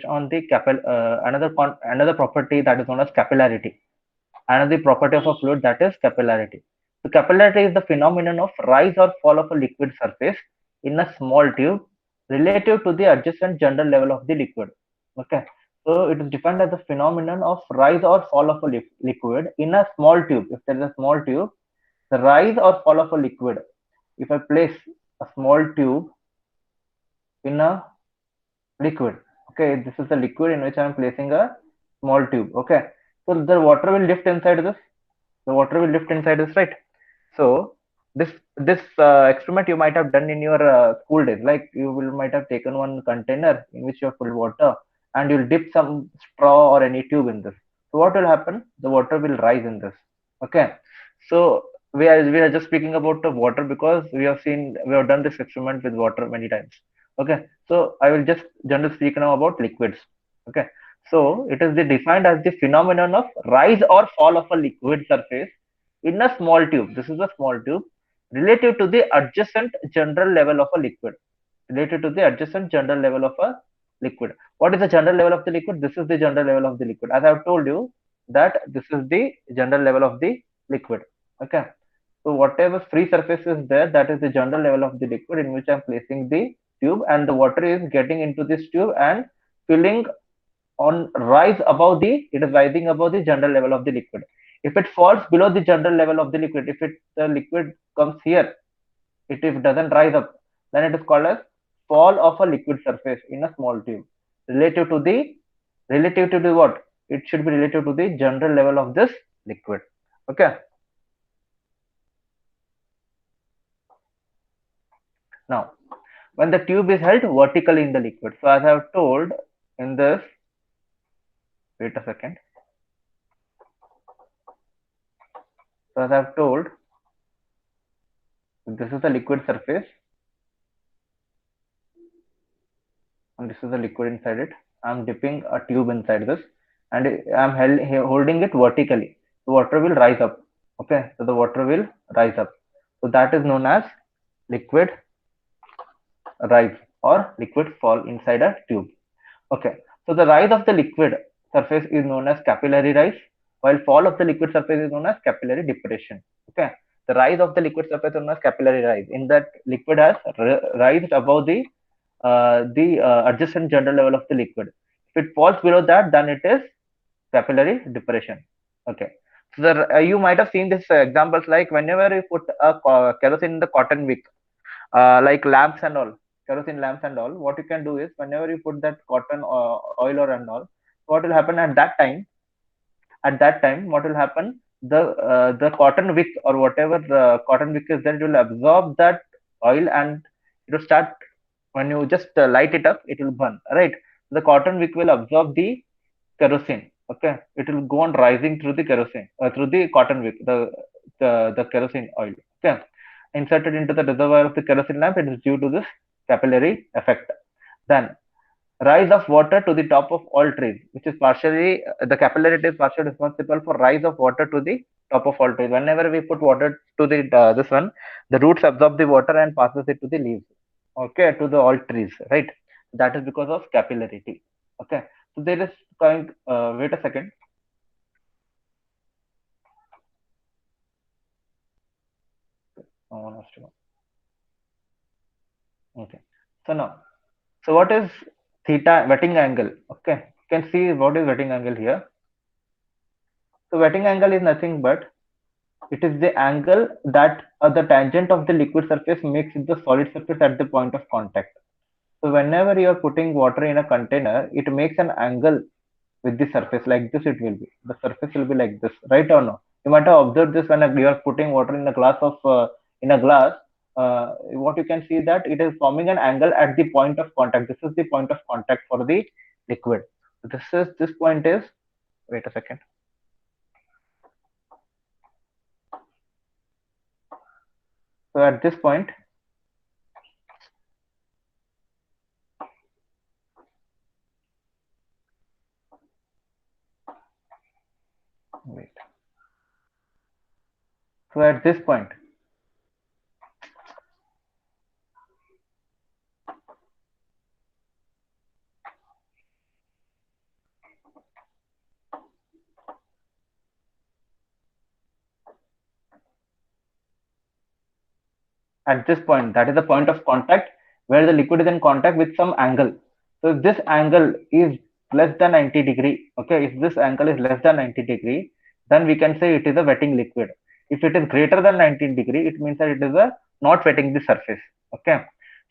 on the another property that is known as capillarity. Another property of a fluid, that is capillarity. So capillarity is the phenomenon of rise or fall of a liquid surface in a small tube relative to the adjacent general level of the liquid. Okay, so it is defined as the phenomenon of rise or fall of a liquid in a small tube. If there is a small tube, the rise or fall of a liquid. If I place a small tube in a liquid, okay, this is the liquid in which I am placing a small tube. Okay, so the water will lift inside this. The water will lift inside this, right? So this experiment you might have done in your school days. Like you will might have taken one container in which you have filled water, and you'll dip some straw or any tube in this. So what will happen? The water will rise in this. Okay, so we are just speaking about the water because we have done this experiment with water many times. Okay, so I will just generally speak now about liquids. Okay, so it is defined as the phenomenon of rise or fall of a liquid surface in a small tube. This is a small tube relative to the adjacent general level of a liquid. Related to the adjacent general level of a liquid. What is the general level of the liquid? This is the general level of the liquid. As I have told you that this is the general level of the liquid. Okay. So whatever free surface is there, that is the general level of the liquid in which I am placing the tube, and the water is getting into this tube and filling on rise above the it is rising above the general level of the liquid. If it falls below the general level of the liquid, if the liquid comes here, if it doesn't rise up, then it is called as fall of a liquid surface in a small tube relative to the what? It should be relative to the general level of this liquid. Okay, now when the tube is held vertically in the liquid, so as I have told in this, wait a second, so as I have told, this is the liquid surface and this is the liquid inside it. I'm dipping a tube inside this and holding it vertically. The water will rise up. Okay, so the water will rise up. So that is known as liquid rise or liquid fall inside a tube. Okay, so the rise of the liquid surface is known as capillary rise, while fall of the liquid surface is known as capillary depression. Okay, the rise of the liquid surface is known as capillary rise. In that, liquid has rised above the adjacent general level of the liquid. If it falls below that, then it is capillary depression. Okay, so you might have seen this examples, like whenever you put a kerosene in the cotton wick, like lamps and all, kerosene lamps and all, what you can do is whenever you put that cotton oil or and all, what will happen at that time? At that time, what will happen? The cotton wick or whatever the cotton wick is there, it will absorb that oil and it will start. When you just light it up, it will burn, right? The cotton wick will absorb the kerosene. Okay, it will go on rising through the kerosene, through the cotton wick, the kerosene oil. Okay, inserted into the reservoir of the kerosene lamp. It is due to this capillary effect. Then rise of water to the top of all trees, which is partially the capillarity is partially responsible for rise of water to the top of all trees. Whenever we put water to the this one, the roots absorb the water and passes it to the leaves. Okay, to the all trees, right? That is because of capillarity. Okay, so there is kind. Wait a second. Oh, one has to go. Okay, so now, so what is theta wetting angle? Okay, you can see what is wetting angle here. So wetting angle is nothing but it is the angle that the tangent of the liquid surface makes with the solid surface at the point of contact. So whenever you are putting water in a container, it makes an angle with the surface like this. It will be the surface will be like this, right or no? You might have observed this when you are putting water in a glass of in a glass. What you can see that it is forming an angle at the point of contact. This is the point of contact for the liquid. This point is, wait a second. So at this point, wait. So at this point, At this point, that is the point of contact where the liquid is in contact with some angle. So if this angle is less than 90 degree, okay, if this angle is less than 90 degree, then we can say it is a wetting liquid. If it is greater than 90 degree, it means that it is a not wetting the surface. Okay.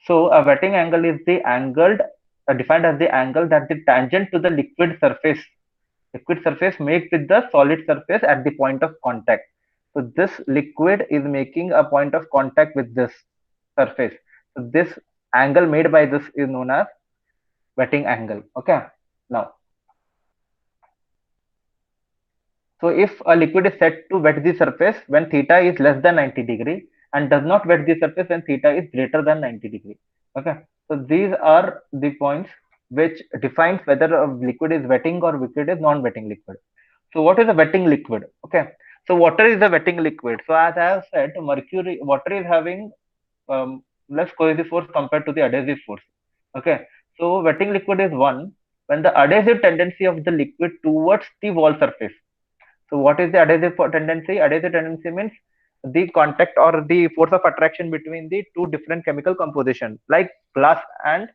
So a wetting angle is the angled defined as the angle that the tangent to the liquid surface make with the solid surface at the point of contact. So this liquid is making a point of contact with this surface. So this angle made by this is known as wetting angle. Okay. Now, so if a liquid is set to wet the surface when theta is less than 90 degree and does not wet the surface when theta is greater than 90 degree. Okay. So these are the points which defines whether a liquid is wetting or liquid is non-wetting liquid. So what is a wetting liquid? Okay. So water is a wetting liquid. So as I have said, water is having less cohesive force compared to the adhesive force. Okay. So wetting liquid is one when the adhesive tendency of the liquid towards the wall surface. So what is the adhesive tendency? Adhesive tendency means the contact or the force of attraction between the two different chemical composition, like glass and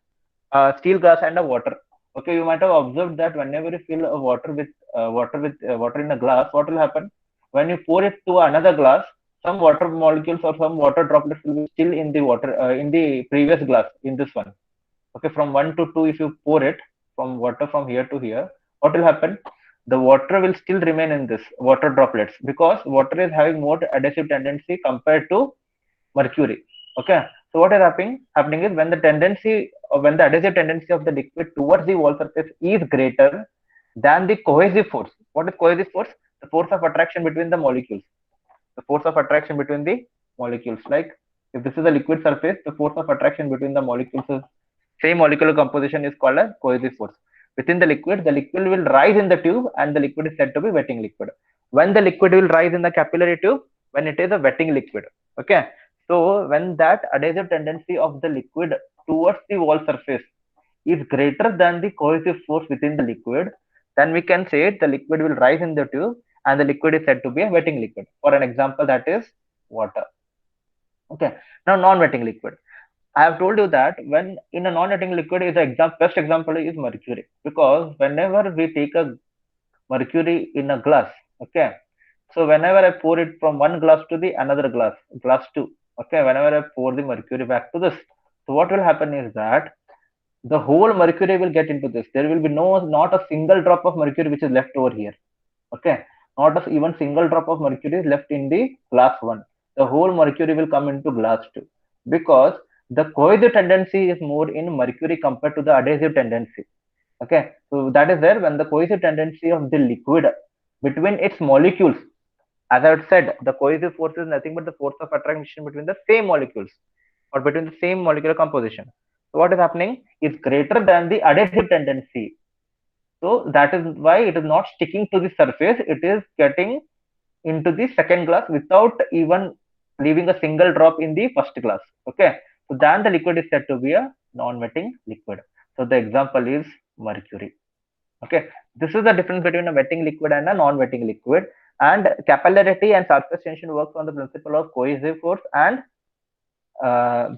steel glass and a water. Okay, you might have observed that whenever you fill a water in a glass, what will happen? When you pour it to another glass, some water molecules or some water droplets will be still in the water in the previous glass in this one. Okay, from 1 to 2, if you pour it from water from here to here, what will happen? The water will still remain in this water droplets because water is having more adhesive tendency compared to mercury. Okay, so what is happening is when the tendency or when the adhesive tendency of the liquid towards the wall surface is greater than the cohesive force. What is cohesive force? The force of attraction between the molecules. The force of attraction between the molecules. Like if this is a liquid surface, the force of attraction between the molecules is same molecular composition is called as cohesive force. Within the liquid will rise in the tube and the liquid is said to be wetting liquid. When the liquid will rise in the capillary tube, when it is a wetting liquid. Okay. So when that adhesive tendency of the liquid towards the wall surface is greater than the cohesive force within the liquid, then we can say the liquid will rise in the tube and the liquid is said to be a wetting liquid. For an example, that is water. Okay. Now non-wetting liquid. I have told you that when in a non-wetting liquid is best example is mercury, because whenever we take a mercury in a glass, okay, so whenever I pour it from one glass to the another glass two, okay, whenever I pour the mercury back to this, so what will happen is that the whole mercury will get into this. There will be not a single drop of mercury which is left over here. Okay, not a even single drop of mercury is left in the glass one. The whole mercury will come into glass two because the cohesive tendency is more in mercury compared to the adhesive tendency. Okay, so that is there when the cohesive tendency of the liquid between its molecules, as I had said, the cohesive force is nothing but the force of attraction between the same molecules or between the same molecular composition. So what is happening is greater than the adhesive tendency. So that is why it is not sticking to the surface. It is getting into the second glass without even leaving a single drop in the first glass. Okay. So then the liquid is said to be a non-wetting liquid. So the example is mercury. Okay. This is the difference between a wetting liquid and a non-wetting liquid. And capillarity and surface tension works on the principle of cohesive force and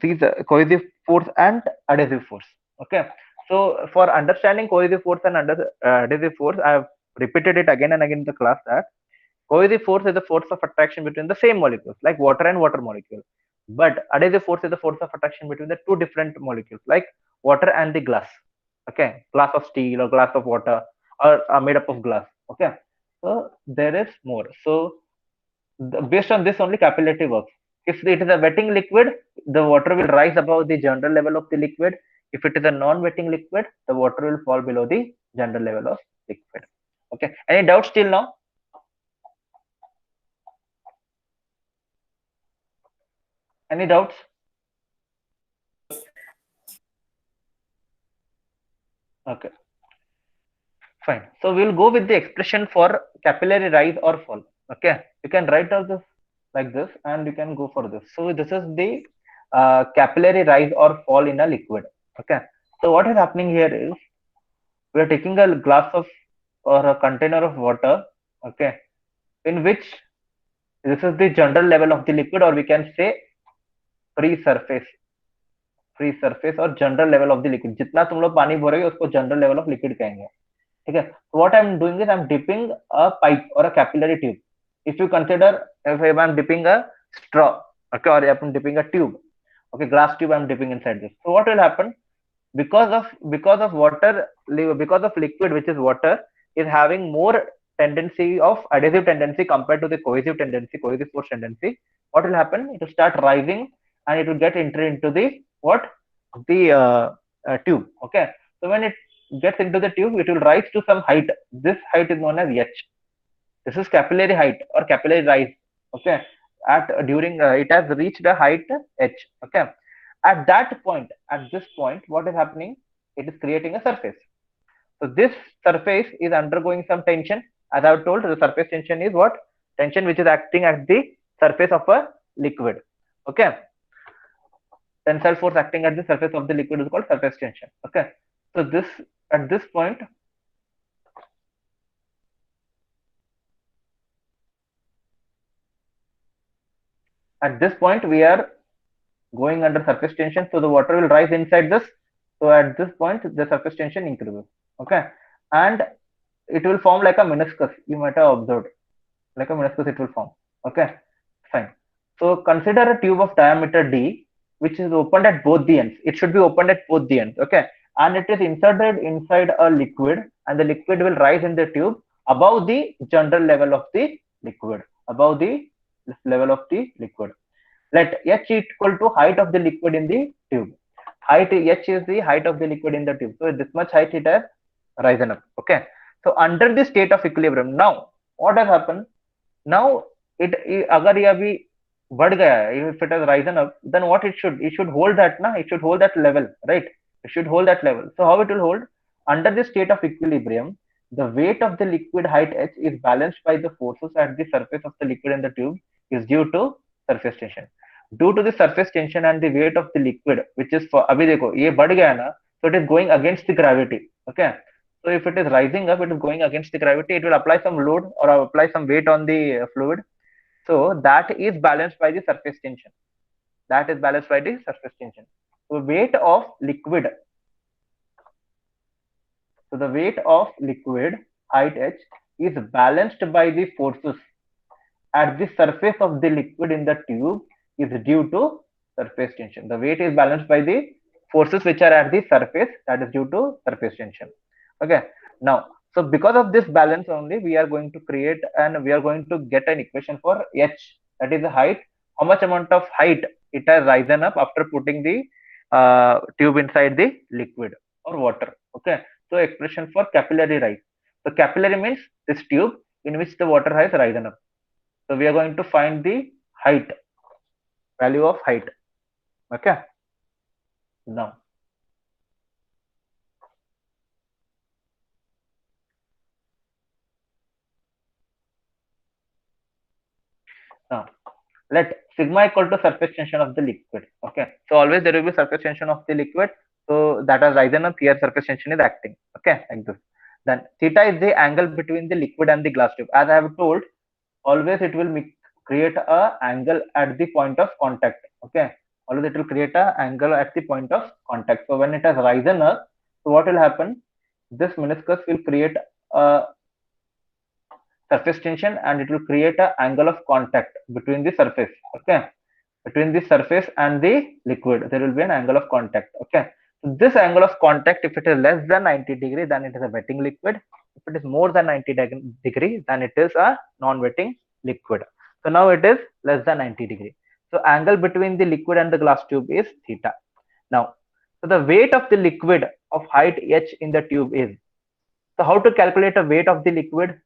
these cohesive force and adhesive force. Okay. So for understanding cohesive force and adhesive force, I have repeated it again and again in the class that cohesive force is the force of attraction between the same molecules, like water and water molecule. But adhesive force is the force of attraction between the two different molecules, like water and the glass. Okay, glass of steel or glass of water or are made up of glass. Okay, so there is more. So based on this only capillarity works. If it is a wetting liquid, the water will rise above the general level of the liquid. If it is a non-wetting liquid, the water will fall below the general level of liquid. Okay, any doubts till now? Any doubts? Okay, fine. So we'll go with the expression for capillary rise or fall. Okay, you can write down this like this and you can go for this. So this is the capillary rise or fall in a liquid. Okay, so what is happening here is we are taking a glass of or a container of water, okay, in which this is the general level of the liquid, or we can say free surface, free surface or general level of the liquid. जितना तुम लोग पानी भरोगे उसको general level of liquid कहेंगे. ठीक है. So what I'm doing is I'm dipping a pipe or a capillary tube. If you consider, if I'm dipping a straw, okay, or I'm dipping a tube, okay, glass tube I'm dipping inside this. So what will happen? Because of water, because of liquid which is water is having more tendency of adhesive tendency compared to the cohesive force tendency. What will happen? It will start rising and it will get entered into the what, the tube. Okay, so when it gets into the tube, it will rise to some height. This height is known as h. This is capillary height or capillary rise. Okay, at during it has reached a height h. Okay, at this point, what is happening? It is creating a surface. So this surface is undergoing some tension. As I've told, the surface tension is what? Tension which is acting at the surface of a liquid. Okay, tensile force acting at the surface of the liquid is called surface tension. Okay, so this, at this point, we are going under surface tension, so the water will rise inside this. So at this point, the surface tension increases. Okay, and it will form like a meniscus. You might have observed, like a meniscus it will form. Okay, fine. So consider a tube of diameter d, which is opened at both the ends. It should be opened at both the ends. Okay, and it is inserted inside a liquid, and the liquid will rise in the tube above the general level of the liquid, above the level of the liquid. Let h equal to height of the liquid in the tube. Height h is the height of the liquid in the tube. So this much height it has risen up. Okay. So under the state of equilibrium, now what has happened? Now it agar ye abhi बढ़ गया है, if it has risen up, then what it should hold that na, it should hold that level, right? It should hold that level. So how it will hold? Under the state of equilibrium, the weight of the liquid height h is balanced by the forces at the surface of the liquid in the tube is due to surface tension. Due to the surface tension and the weight of the liquid, which is for abhi dekho ye बढ़ गया ना, so it is going against the gravity. Okay, so if it is rising up, it is going against the gravity. It will apply some load or apply some weight on the fluid. So that is balanced by the surface tension. That is balanced by the surface tension. So weight of liquid. So the weight of liquid height h is balanced by the forces at the surface of the liquid in the tube is due to surface tension. The weight is balanced by the forces which are at the surface, that is due to surface tension. Okay. Now, so because of this balance only, we are going to create and we are going to get an equation for h, that is the height. How much amount of height it has risen up after putting the tube inside the liquid or water. Okay. So expression for capillary rise. So capillary means this tube in which the water has risen up. So we are going to find the height, value of height. Okay. Now let sigma equal to surface tension of the liquid. Okay, so always there will be surface tension of the liquid, so that has risen up here, surface tension is acting. Okay, like this. Then theta is the angle between the liquid and the glass tube. As I have told, always it will create a angle at the point of contact. Okay, always it will create a angle at the point of contact. So when it has risen up, so what will happen? This meniscus will create a surface tension and it will create an angle of contact between the surface. Okay, between the surface and the liquid there will be an angle of contact. Okay, so this angle of contact, if it is less than 90 degree, then it is a wetting liquid. If it is more than 90 degree, then it is a non-wetting liquid. So now it is less than 90 degree, so angle between the liquid and the glass tube is theta. Now, so the weight of the liquid of height h in the tube is, so how to calculate a weight of the liquid?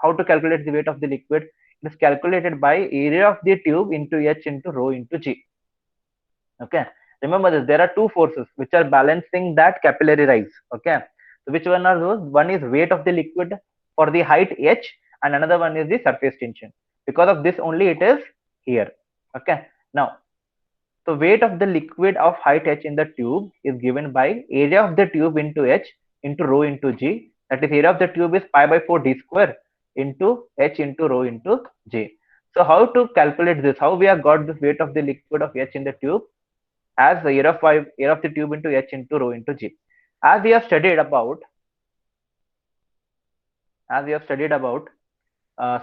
How to calculate the weight of the liquid? It is calculated by area of the tube into h into rho into g. Okay, remember this, there are two forces which are balancing that capillary rise. Okay, so which one are those? One is weight of the liquid for the height h and another one is the surface tension. Because of this only it is here. Okay, now so weight of the liquid of height h in the tube is given by area of the tube into h into rho into g. That is, area of the tube is pi by 4 d square into h into rho into J. So how to calculate this? How we have got this weight of the liquid of H in the tube as the area of the tube into H into rho into G. As we have studied about,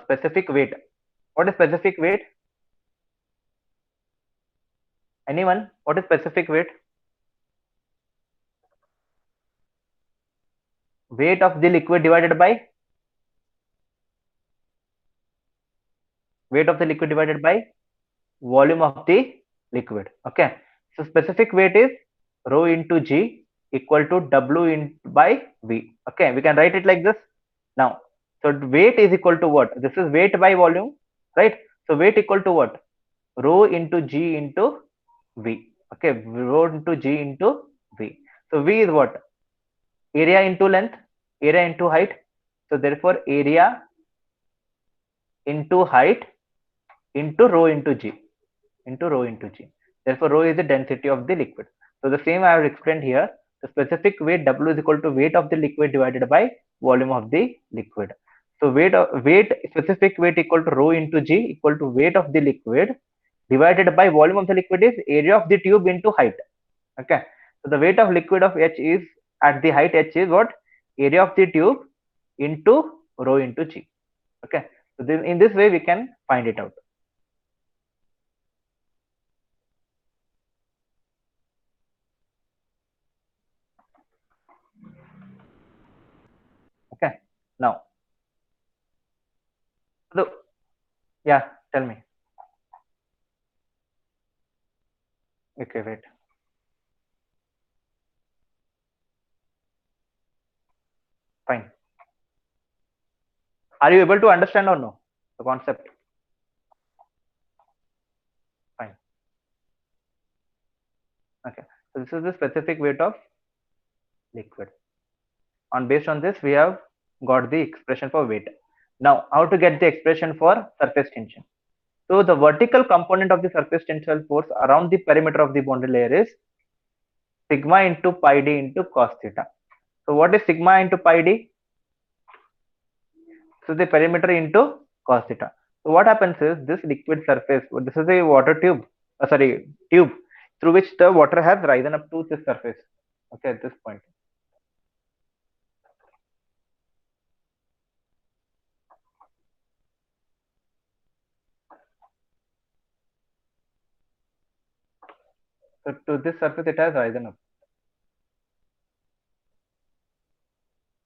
specific weight. What is specific weight? Anyone? What is specific weight? Weight of the liquid divided by volume of the liquid. Okay. So specific weight is rho into G equal to W by V. Okay. We can write it like this. Now, so weight is equal to what? This is weight by volume, right? So weight equal to what? Rho into G into V. Okay. Rho into G into V. So V is what? Area into length, area into height. So therefore area into height into rho into G. Therefore, rho is the density of the liquid. So the same I have explained here. The specific weight W is equal to weight of the liquid divided by volume of the liquid. So specific weight equal to rho into G equal to weight of the liquid divided by volume of the liquid is area of the tube into height. Okay. So the weight of liquid of H is at the height H is what? Area of the tube into rho into G. Okay. So then in this way we can find it out. Okay. Now, so yeah, tell me. Okay, wait. Fine. Are you able to understand or no? The concept? Fine. Okay. So this is the specific weight of liquid. Based on this, we have got the expression for weight. Now, how to get the expression for surface tension? So the vertical component of the surface tensile force around the perimeter of the boundary layer is sigma into pi d into cos theta. So what is sigma into pi d? So the perimeter into cos theta. So what happens is this liquid surface, this is a water tube, tube through which the water has risen up to this surface. Okay, at this point. So to this surface it has risen up.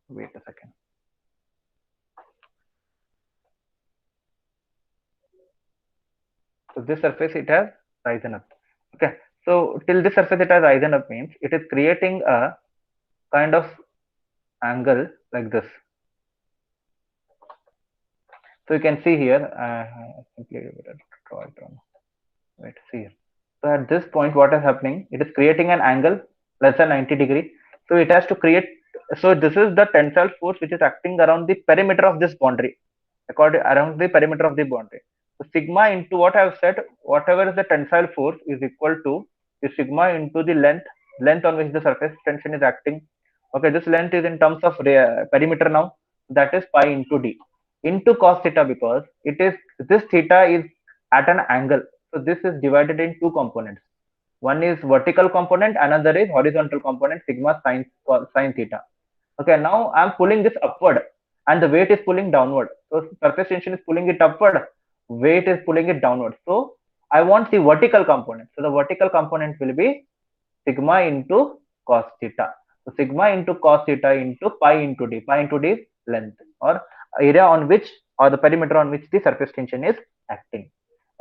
Wait a second. So this surface it has risen up. Okay. So till this surface it has risen up means it is creating a kind of angle like this. So you can see here, simply draw it on. Wait, see here. So at this point, what is happening? It is creating an angle less than 90 degree. So it has to create. So this is the tensile force which is acting around the perimeter of this boundary, around the perimeter of the boundary. So sigma into what I have said, whatever is the tensile force is equal to the sigma into the length on which the surface tension is acting. Okay, this length is in terms of perimeter now. That is pi into d into cos theta because this theta is at an angle. So this is divided in two components. One is vertical component, another is horizontal component, sigma sine theta. Okay, now I'm pulling this upward and the weight is pulling downward. So surface tension is pulling it upward, weight is pulling it downward. So I want the vertical component. So the vertical component will be sigma into cos theta. So sigma into cos theta into pi into d. Pi into d is length or area on which or the perimeter on which the surface tension is acting.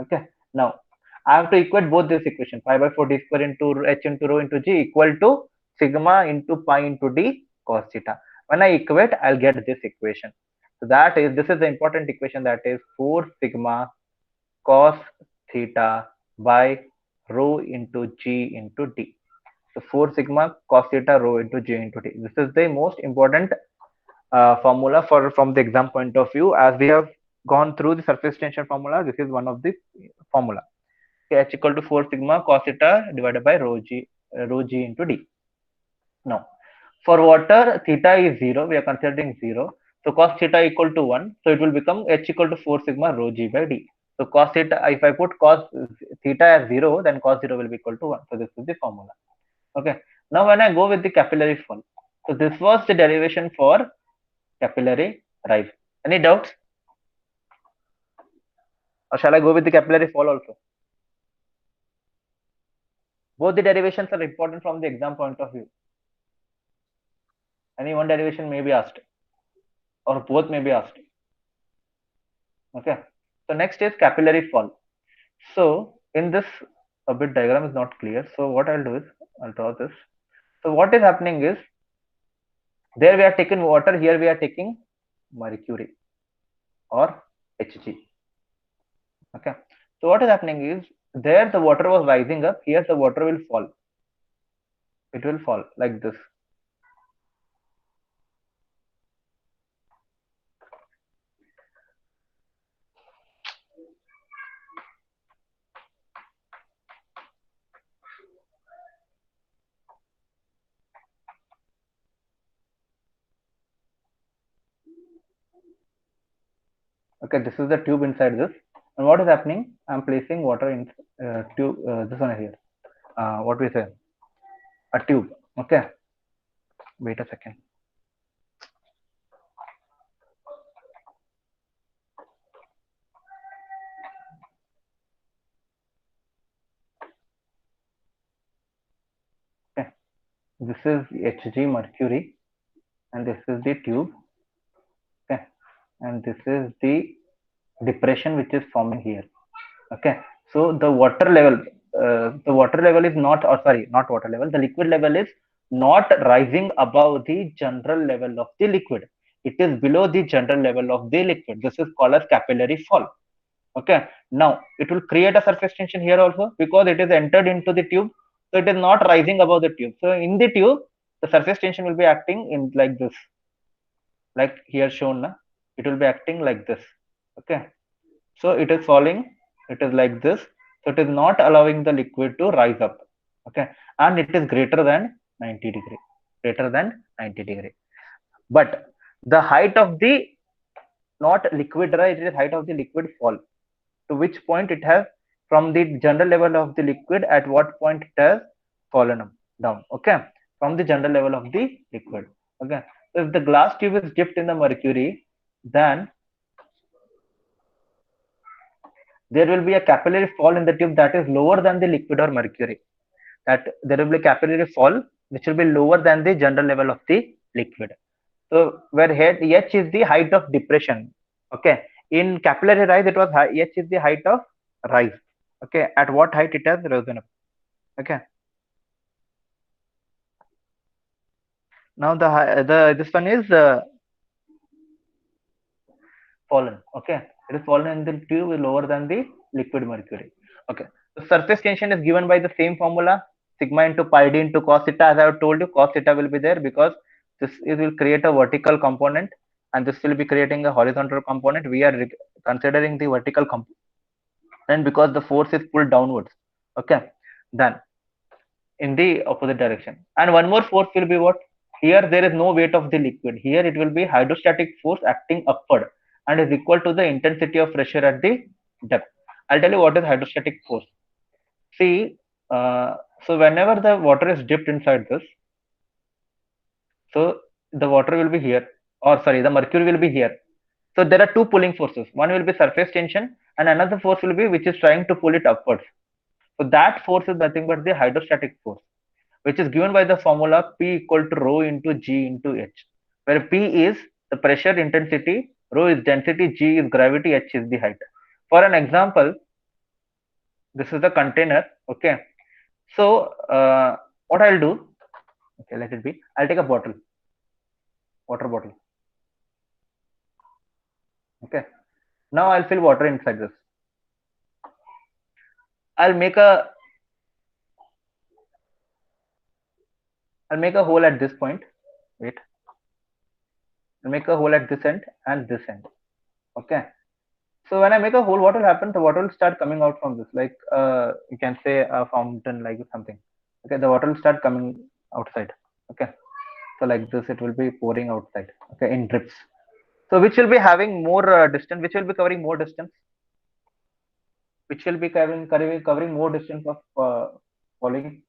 Okay. Now I have to equate both this equation pi by 4 d square into h into rho into g equal to sigma into pi into d cos theta. When I equate, I'll get this equation. So this is the important equation, that is 4 sigma cos theta by rho into g into d. So 4 sigma cos theta rho into g into d. This is the most important formula from the exam point of view. As we have gone through the surface tension formula, this is one of the formula. Okay, H equal to 4 sigma cos theta divided by rho g into d. Now, For water, theta is 0. We are considering 0. So cos theta equal to 1. So it will become h equal to 4 sigma rho g by d. So cos theta, if I put cos theta as 0, then cos 0 will be equal to 1. So this is the formula. Okay. Now when I go with the capillary fall, so this was the derivation for capillary rise. Any doubts? Or shall I go with the capillary fall also? Both the derivations are important from the exam point of view. Any one derivation may be asked, or both may be asked. Okay. So next is capillary fall. So in this, a bit diagram is not clear. So what I'll do is I'll draw this. So what is happening is there we are taking water, here we are taking mercury or Hg. Okay. So what is happening is there the water was rising up, here the water will fall. It will fall like this. Okay, this is the tube inside this. And what is happening? I'm placing water in tube, this one here. What we say? A tube. Okay. Wait a second. Okay. This is Hg mercury, and this is the tube. Okay. And this is the depression which is forming here. Okay. So the water level is not, or sorry, not water level. The liquid level is not rising above the general level of the liquid. It is below the general level of the liquid. This is called as capillary fall. Okay. Now it will create a surface tension here also because it is entered into the tube. So it is not rising above the tube. So in the tube, the surface tension will be acting in like this, like here shown. It will be acting like this. Okay. So it is falling. It is like this. So it is not allowing the liquid to rise up. Okay. And it is greater than 90 degree. Greater than 90 degree. But the height of the not liquid rise, it is height of the liquid fall. To which point it has from the general level of the liquid, at what point it has fallen down. Okay. From the general level of the liquid. Okay. So if the glass tube is dipped in the mercury, then there will be a capillary fall in the tube that is lower than the liquid or mercury. That there will be a capillary fall which will be lower than the general level of the liquid. So where head h is the height of depression. Okay. In capillary rise, it was h is the height of rise. Okay. At what height it has risen up. Okay. Now the this one is fallen. Okay. It is fallen in the tube lower than the liquid mercury. Okay. The surface tension is given by the same formula, sigma into pi d into cos theta. As I have told you, cos theta will be there because this it will create a vertical component and this will be creating a horizontal component. We are considering the vertical component because the force is pulled downwards. Okay. Then in the opposite direction. And one more force will be what? Here there is no weight of the liquid. Here it will be hydrostatic force acting upward and is equal to the intensity of pressure at the depth. I'll tell you what is hydrostatic force. See, so whenever the water is dipped inside this, so the water will be here, or sorry, the mercury will be here. So there are two pulling forces. One will be surface tension, and another force will be which is trying to pull it upwards. So that force is nothing but the hydrostatic force, which is given by the formula P equal to rho into G into H, where P is the pressure intensity, rho is density, G is gravity, H is the height. For an example, this is the container. Okay. So what I'll do, okay, let it be. I'll take a bottle, water bottle. Okay. Now I'll fill water inside this. I'll make a hole at this point. Wait. I'll make a hole at this end and this end. Okay. So when I make a hole, what will happen? The water will start coming out from this, like you can say a fountain, like something. Okay, the water will start coming outside. Okay. So like this, it will be pouring outside, okay, in drips. So which will be having more distance, which will be covering more distance, which will be covering more distance of falling.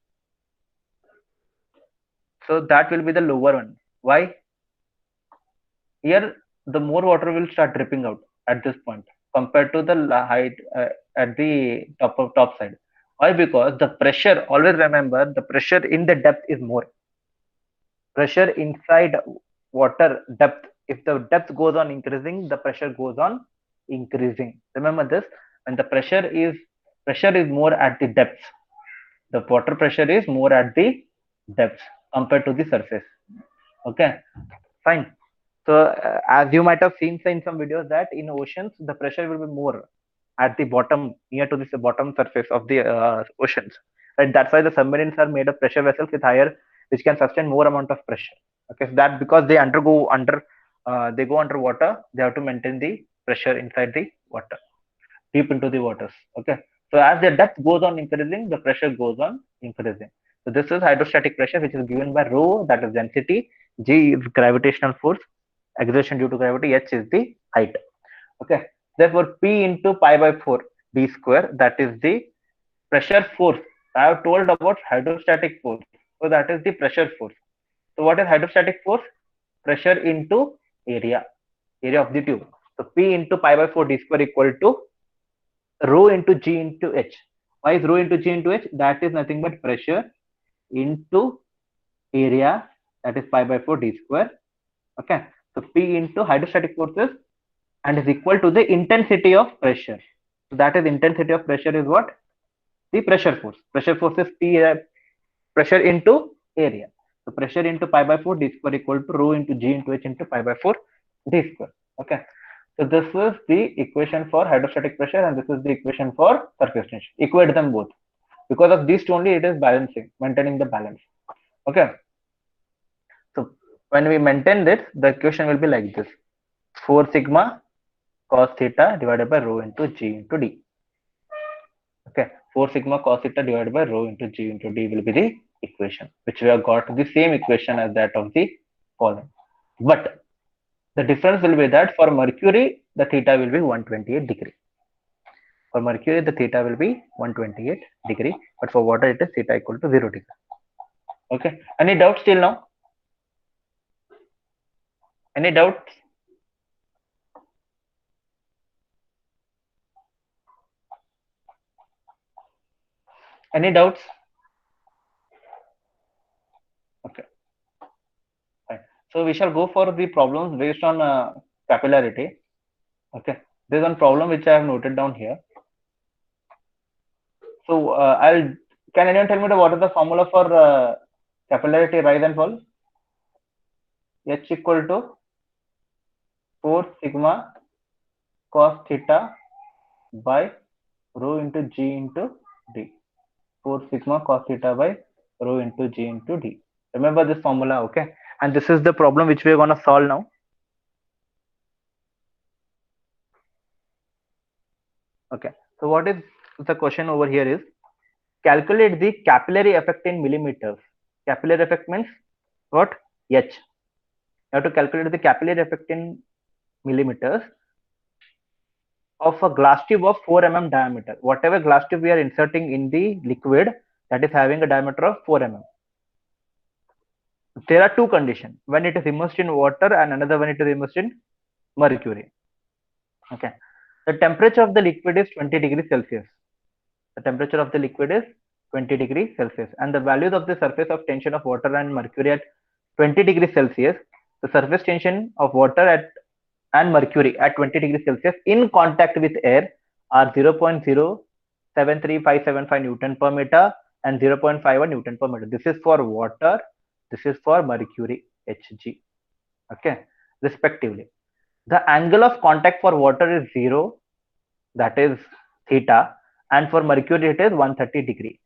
So that will be the lower one. Why? Here, the more water will start dripping out at this point compared to the height at the top side. Why? Because the pressure. Always remember, the pressure in the depth is more. Pressure inside water depth, if the depth goes on increasing, the pressure goes on increasing. Remember this. When the pressure is more at the depth, the water pressure is more at the depth compared to the surface. Okay, fine. So as you might have seen in some videos, that in oceans the pressure will be more at the bottom, near to this bottom surface of the oceans. Right? That's why the submarines are made of pressure vessels with higher, which can sustain more amount of pressure. Okay, so that because they go underwater, they have to maintain the pressure inside the water, deep into the waters. Okay, so as the depth goes on increasing, the pressure goes on increasing. So this is hydrostatic pressure, which is given by rho, that is density, g is gravitational force, acceleration due to gravity, h is the height. Okay, therefore p into pi by 4 d square, that is the pressure force. I have told about hydrostatic force, so that is the pressure force. So what is hydrostatic force? Pressure into area of the tube. So p into pi by 4 d square equal to rho into g into h. Why is rho into g into h? That is nothing but pressure into area, that is pi by 4 d square. Okay, so p into hydrostatic forces and is equal to the intensity of pressure. So that is intensity of pressure is what? The pressure force. Pressure force is p pressure into area. So pressure into pi by 4 d square equal to rho into g into h into pi by 4 d square. Okay. So this is the equation for hydrostatic pressure and this is the equation for surface tension. Equate them both. Because of these two only it is balancing, maintaining the balance. Okay. So when we maintain this, the equation will be like this. 4 sigma cos theta divided by rho into g into d. Okay, 4 sigma cos theta divided by rho into g into d will be the equation, which we have got the same equation as that of the column. But the difference will be that for mercury, the theta will be 128 degree. For mercury, the theta will be 128 degree, but for water, it is theta equal to 0 degree. Okay, any doubts till now? Any doubts? Any doubts? Okay, fine. So we shall go for the problems based on capillarity. Okay, there is one problem which I have noted down here. So can anyone tell me what is the formula for capillarity rise and fall? H equal to 4 sigma cos theta by rho into g into d. 4 sigma cos theta by rho into g into d. Remember this formula, okay? And this is the problem which we are going to solve now. Okay. So what is the question over here is, calculate the capillary effect in millimeters. Capillary effect means what? H. You have to calculate the capillary effect in millimeters of a glass tube of 4 mm diameter. Whatever glass tube we are inserting in the liquid, that is having a diameter of 4 mm. There are two conditions: when it is immersed in water and another when it is immersed in mercury. Okay. The temperature of the liquid is 20 degrees Celsius. The temperature of the liquid is 20 degrees Celsius, and the values of the surface of tension of water and mercury at 20 degrees Celsius. The surface tension of water and mercury at 20 degrees Celsius in contact with air are 0.073575 Newton per meter and 0.51 Newton per meter. This is for water. This is for mercury, Hg. Okay, respectively. The angle of contact for water is 0, that is theta, and for mercury it is 130 degree.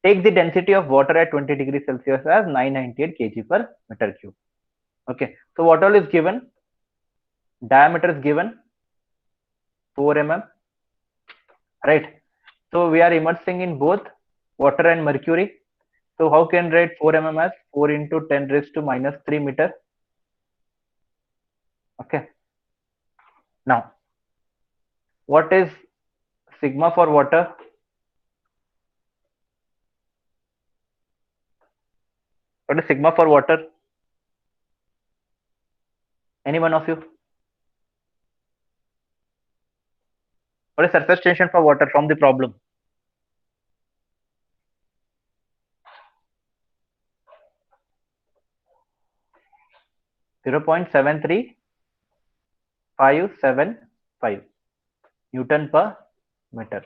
Take the density of water at 20 degrees Celsius as 998 kg per meter cube. Okay, so what all is given? Diameter is given 4 mm, right? So we are immersing in both water and mercury. So how can write 4 mm as 4 into 10 raised to minus 3 meter? Okay. Now, what is sigma for water? What is sigma for water? Any one of you? What is surface tension for water from the problem? Zero point 0.73575 Newton per meter.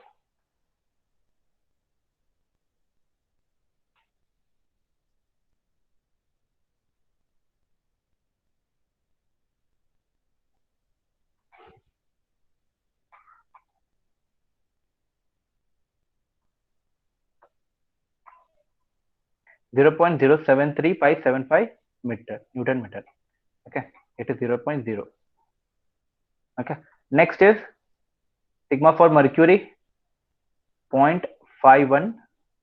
0.073575 meter Newton meter. Okay, it is 0.0. Okay, next is sigma for mercury 0.51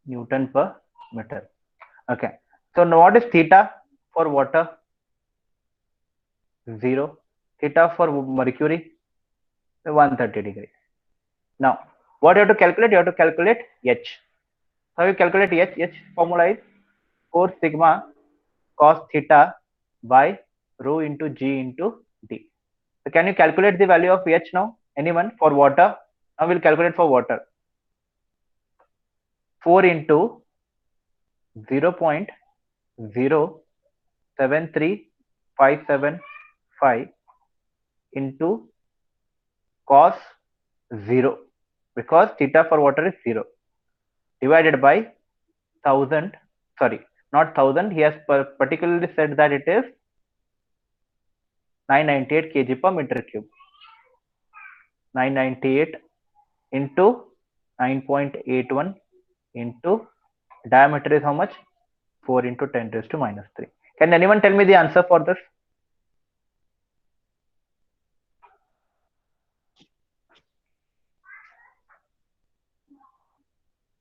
Newton per meter. Okay, so now what is theta for water? 0. Theta for mercury 130 degree. Now what you have to calculate? You have to calculate h. How you calculate h? H formula is 4 sigma cos theta by rho into g into d. So can you calculate the value of h now? Anyone for water? Now we'll calculate for water. 4 into 0.073575 into cos 0, because theta for water is 0, divided by 1000. Sorry, not 1000. He has particularly said that it is 998 kg per meter cube. 998 into 9.81 into diameter is how much? 4 into 10 raised to minus 3. Can anyone tell me the answer for this?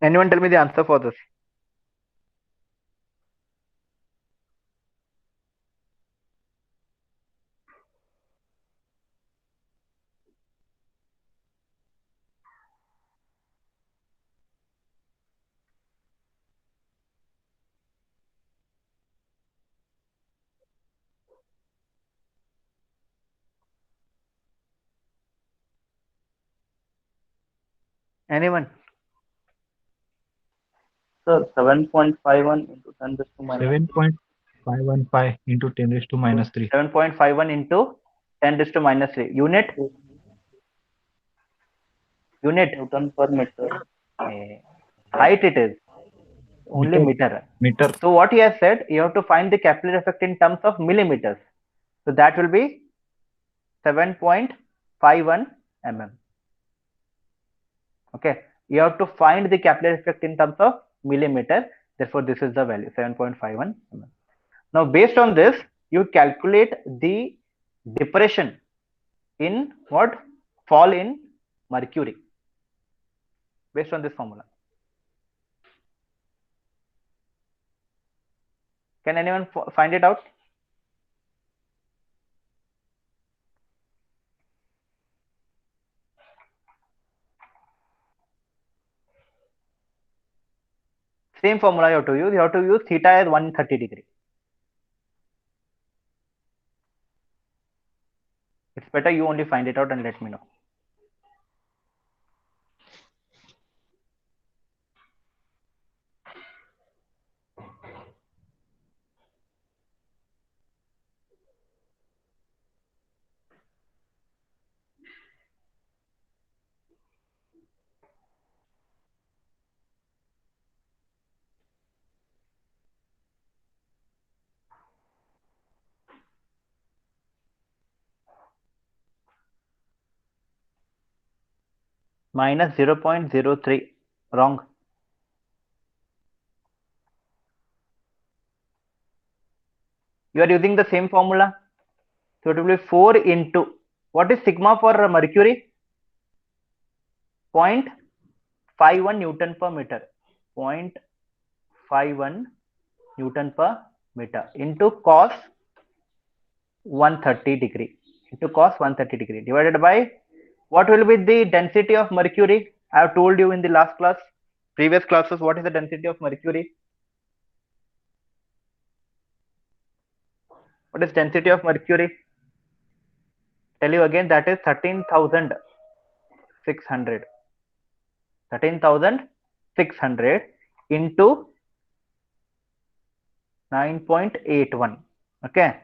Anyone tell me the answer for this? Anyone? Sir, 7.51 into 10 raised to minus 7.515 into 10 raised to minus 3. 7.51 into 10 raised to minus 3. Unit? 3 Unit? Newton per meter. Height it is. Only meter. Meter. So what he has said, you have to find the capillary effect in terms of millimeters. So that will be 7.51 mm. Okay, you have to find the capillary effect in terms of millimeter. Therefore, this is the value 7.51 mm. Now, based on this, you calculate the depression in what? Fall in mercury, based on this formula. Can anyone find it out? Same formula you have to use. You have to use theta as 130 degree. It's better you only find it out and let me know. Minus 0.03. Wrong. You are using the same formula. So it will be 4 into, what is sigma for mercury? 0.51 Newton per meter. 0.51 Newton per meter into cos 130 degree divided by what will be the density of mercury. I have told you in the last class, previous classes, what is the density of mercury? What is density of mercury? Tell you again, that is 13,600. 13,600 into 9.81. Okay,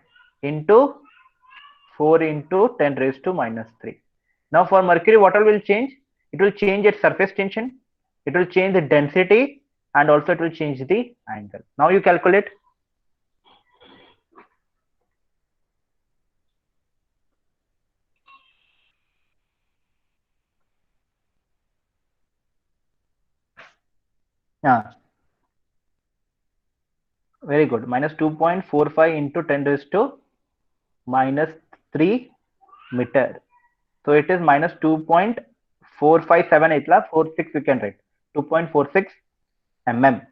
into 4 into 10 raised to minus 3. Now for mercury, what all will change? It will change its surface tension, it will change the density, and also it will change the angle. Now you calculate. Very good. Minus 2.45 into 10 raised to minus 3 meter. So it is minus 2.457 itla 46 we can write 2.46 mm.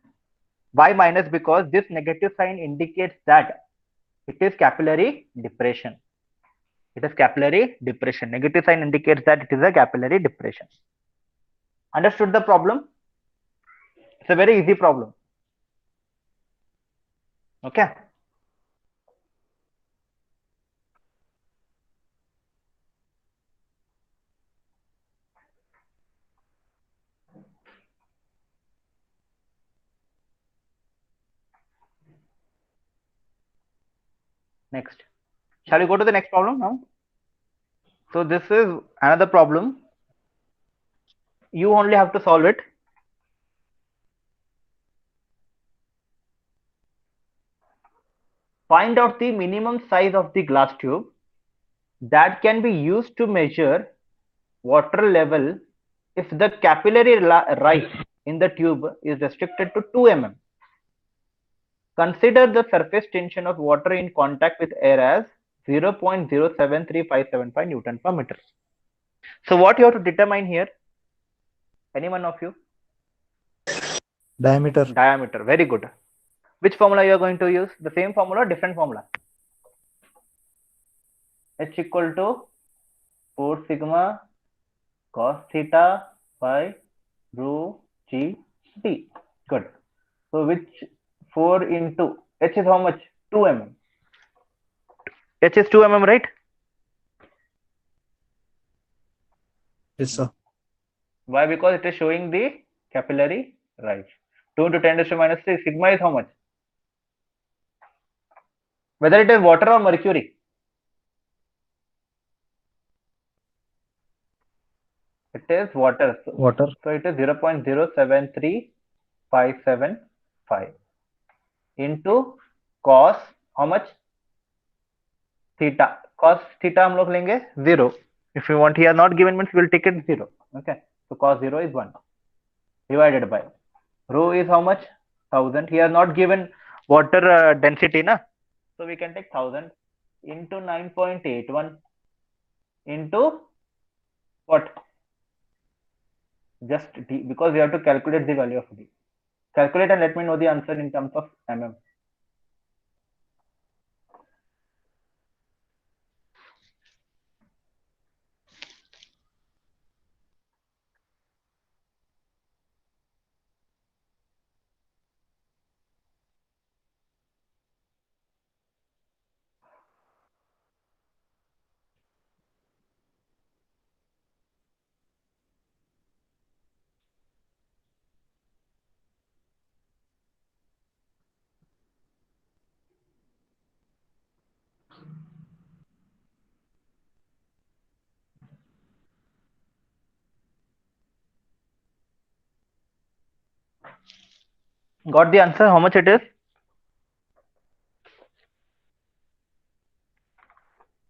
Why minus? Because this negative sign indicates that it is capillary depression. It is capillary depression. Negative sign indicates that it is a capillary depression. Understood the problem? It's a very easy problem. Okay. Next. Shall we go to the next problem now? So this is another problem. You only have to solve it. Find out the minimum size of the glass tube that can be used to measure water level if the capillary rise in the tube is restricted to 2 mm. Consider the surface tension of water in contact with air as 0.073575 Newton per meter. So what you have to determine here? Any one of you? Diameter. Diameter. Very good. Which formula you are going to use? The same formula or different formula? H equal to 4 sigma cos theta by rho g d. Good. So which 4 into H is how much? 2 mm. H is 2 mm, right? Yes, sir. Why? Because it is showing the capillary rise. 2 into 10 raised to minus 3. Sigma is how much? Whether it is water or mercury. It is water. Water. So it is 0.073575 into cos how much? Theta. Cos theta हम लोग लेंगे 0. If you want, here not given means we will take it 0. Okay. So cos 0 is 1 divided by rho is how much? 1000. Here not given water density na. So we can take 1000 into 9.81 into what? Just d, because we have to calculate the value of d. Calculate and let me know the answer in terms of mm. Got the answer? How much it is?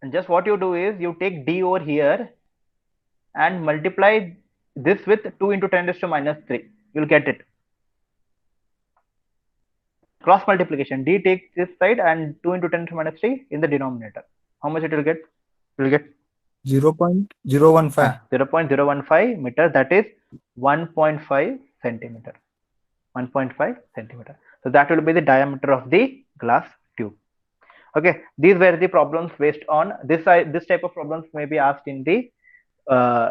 And just what you do is you take d over here and multiply this with 2 into 10 raised to minus 3. You'll get it. Cross multiplication. D takes this side and 2 into 10 to minus 3 in the denominator. How much it will get? Will get 0.015. 0.015 meter. That is 1.5 centimeter. 1.5 centimeter. So that will be the diameter of the glass tube. Okay, these were the problems based on this. This type of problems may be asked in the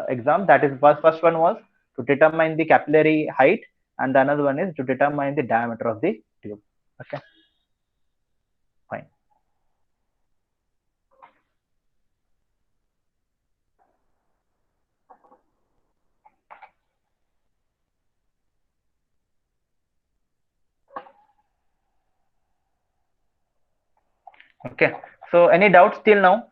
exam. That is, first one was to determine the capillary height, and the another one is to determine the diameter of the tube. Okay, fine. Okay, so any doubts till now?